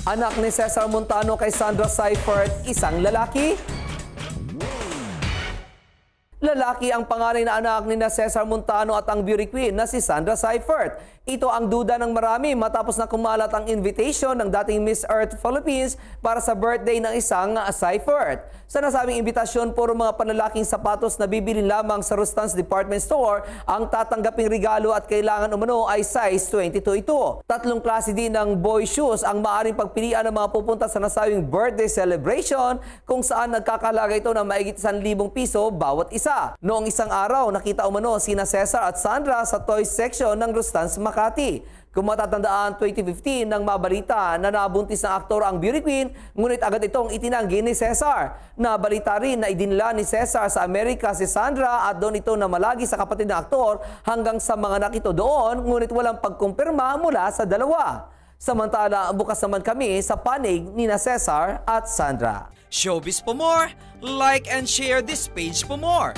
Anak ni Cesar Montano kay Sandra Seifert, isang lalaki. Lalaki ang panganay na anak ni Cesar Montano at ang beauty queen na si Sandra Seifert. Ito ang duda ng marami matapos na kumalat ang invitation ng dating Miss Earth Philippines para sa birthday ng isang Seifert. Sa nasabing imbitasyon, puro mga panlalaking sapatos na bibili lamang sa Rustan's Department Store ang tatanggaping regalo at kailangan umano ay size 22 ito. Tatlong klase din ng boy shoes ang maaaring pagpilian ng mga pupunta sa nasabing birthday celebration kung saan nagkakalaga ito ng maigit 1,000 piso bawat isa. Noong isang araw, nakita umano sina Cesar at Sandra sa toys section ng Rustan's Makati. Kung matatandaan, 2015 nang mabalita na nabuntis ng aktor ang beauty queen, ngunit agad itong itinanggi ni Cesar. Nabalita rin na idinla ni Cesar sa Amerika si Sandra at doon ito namalagi sa kapatid ng aktor hanggang sa mga nakito doon, ngunit walang pagkumpirma mula sa dalawa. Samantala, bukas naman kami sa panig ni Cesar at Sandra. Showbiz for more! Like and share this page for more!